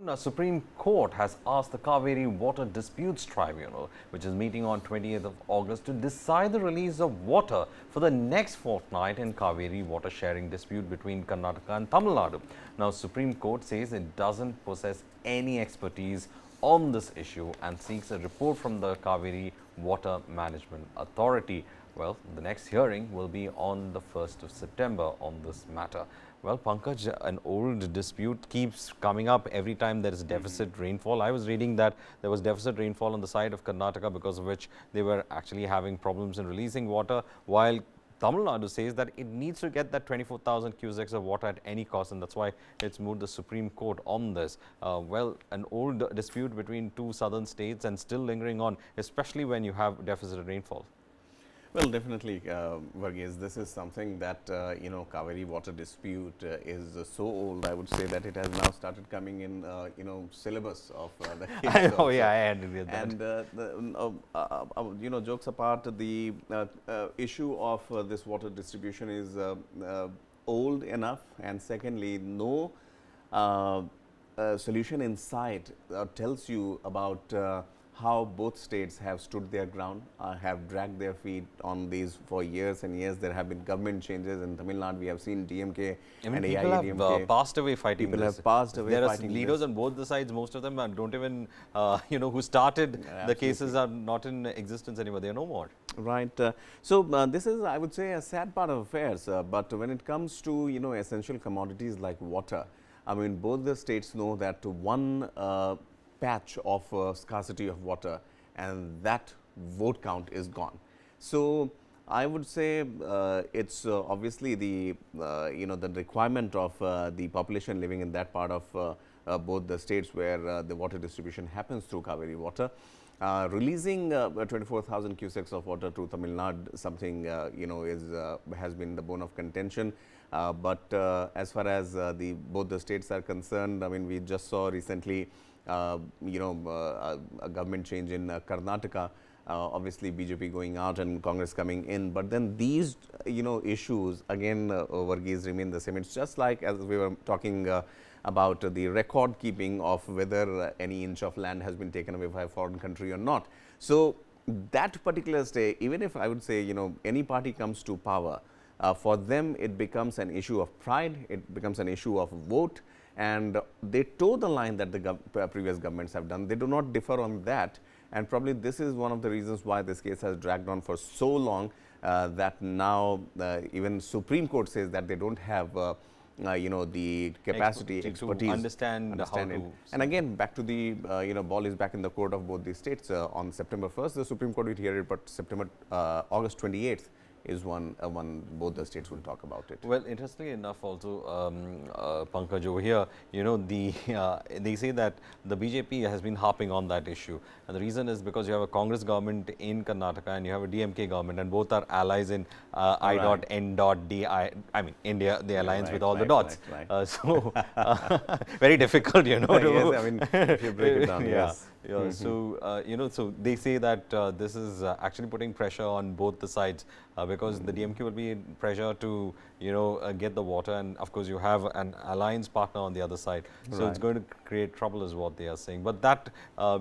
Now, Supreme Court has asked the Cauvery Water Disputes Tribunal, which is meeting on 28th of August, to decide the release of water for the next fortnight in Cauvery water sharing dispute between Karnataka and Tamil Nadu. Now, Supreme Court says it doesn't possess any expertise on this issue and seeks a report from the Cauvery Water Management Authority. Well, the next hearing will be on the 1st of September on this matter. Well, Pankaj, an old dispute keeps coming up every time there is deficit rainfall. I was reading that there was deficit rainfall on the side of Karnataka, because of which they were actually having problems in releasing water, while Tamil Nadu says that it needs to get that 24,000 cusecs of water at any cost, and that's why it's moved the Supreme Court on this. Well, an old dispute between two southern states and still lingering on, especially when you have deficit rainfall. Well, definitely, Varghese, this is something that, Cauvery water dispute is so old. I would say that it has now started coming in, syllabus of the kids. I know, yeah, I agree with that. And, jokes apart, the issue of this water distribution is old enough, and secondly, no solution in sight tells you about how both states have stood their ground, have dragged their feet on these for years and years. There have been government changes in Tamil Nadu. We have seen DMK and AIADMK. People have passed away fighting People this. have passed away there fighting are leaders this. on both the sides. Most of them don't even, who started the cases are not in existence anymore. They are no more. Right. So, this is, I would say, a sad part of affairs. But when it comes to, essential commodities like water, I mean, both the states know that one patch of scarcity of water, and that vote count is gone. So, I would say it's obviously the the requirement of the population living in that part of both the states where the water distribution happens through Cauvery water. Releasing 24,000 cusecs of water to Tamil Nadu, something has been the bone of contention. But as far as both the states are concerned, I mean, we just saw recently a government change in Karnataka, obviously BJP going out and Congress coming in. But then these, issues again, Varghese, remain the same. It's just like as we were talking about the record keeping of whether any inch of land has been taken away by a foreign country or not. So, that particular state, even if I would say, any party comes to power, for them it becomes an issue of pride, it becomes an issue of vote, and they toe the line that the previous governments have done. They do not differ on that, and probably this is one of the reasons why this case has dragged on for so long, that now even Supreme Court says that they don't have the capacity, expertise to understand how it. to. And again, back to the ball is back in the court of both these states. On September 1st, the Supreme Court will hear it, but August 28th is one both the states will talk about it. Well, interestingly enough, also Pankaj, over here, they say that the BJP has been harping on that issue, and the reason is because you have a Congress government in Karnataka and you have a DMK government, and both are allies in I.N.D. I mean India, the alliance with all the dots. So very difficult, yes, I mean, if you break it down, yes. Yeah, so so they say that this is actually putting pressure on both the sides, because the DMK will be in pressure to get the water, and of course you have an alliance partner on the other side. So it's going to create trouble, is what they are saying. But that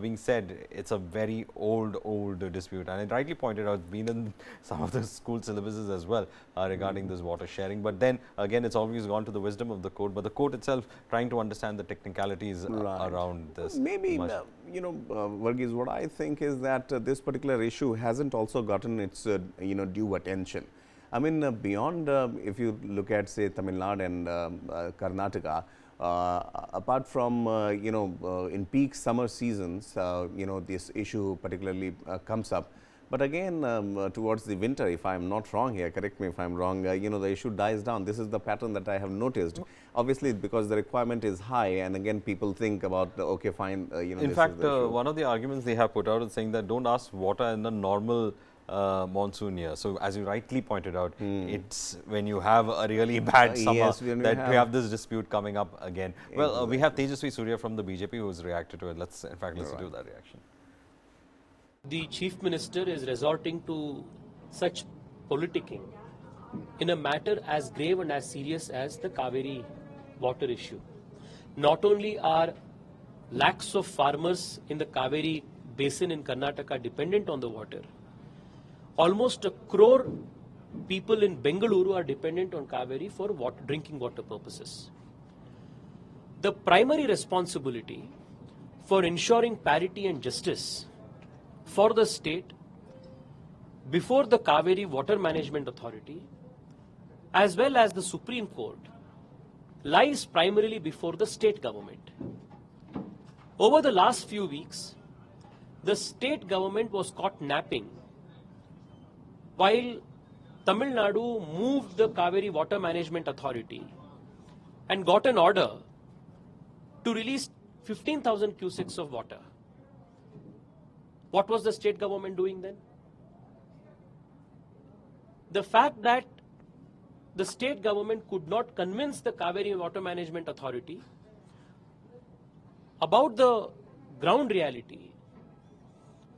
being said, it's a very old dispute, and it rightly pointed out, it's been in some of the school syllabuses as well regarding this water sharing. But then again, it's always gone to the wisdom of the court, but the court itself trying to understand the technicalities around this. Maybe Varghese, what I think is that this particular issue hasn't also gotten its due attention. I mean, beyond if you look at, say, Tamil Nadu and Karnataka, apart from in peak summer seasons, this issue particularly comes up. But again, towards the winter, if I am not wrong here, correct me if I am wrong, the issue dies down. This is the pattern that I have noticed. Obviously, because the requirement is high, and again, people think about, okay, fine, In fact, one of the arguments they have put out is saying that don't ask water in the normal monsoon year. So, as you rightly pointed out, it's when you have a really bad summer that we have this dispute coming up again. Well, we have Tejasvi Surya from the BJP who has reacted to it. Let's, in fact, listen to that reaction. The Chief Minister is resorting to such politicking in a matter as grave and as serious as the Cauvery water issue. Not only are lakhs of farmers in the Cauvery basin in Karnataka dependent on the water. Almost 1 crore people in Bengaluru are dependent on Cauvery for drinking water purposes. The primary responsibility for ensuring parity and justice for the state before the Cauvery Water Management Authority as well as the Supreme Court lies primarily before the state government. Over the last few weeks, the state government was caught napping while Tamil Nadu moved the Cauvery Water Management Authority and got an order to release 15,000 cusecs of water. What was the state government doing then? The fact that the state government could not convince the Cauvery Water Management Authority about the ground reality,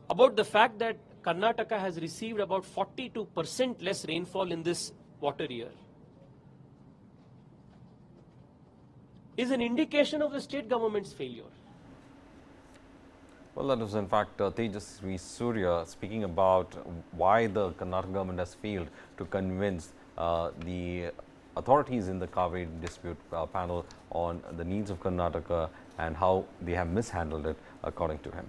about the fact that Karnataka has received about 42% less rainfall in this water year, is an indication of the state government's failure. Well, that was in fact Tejasvi Surya speaking about why the Karnataka government has failed to convince the authorities in the Cauvery dispute panel on the needs of Karnataka and how they have mishandled it, according to him.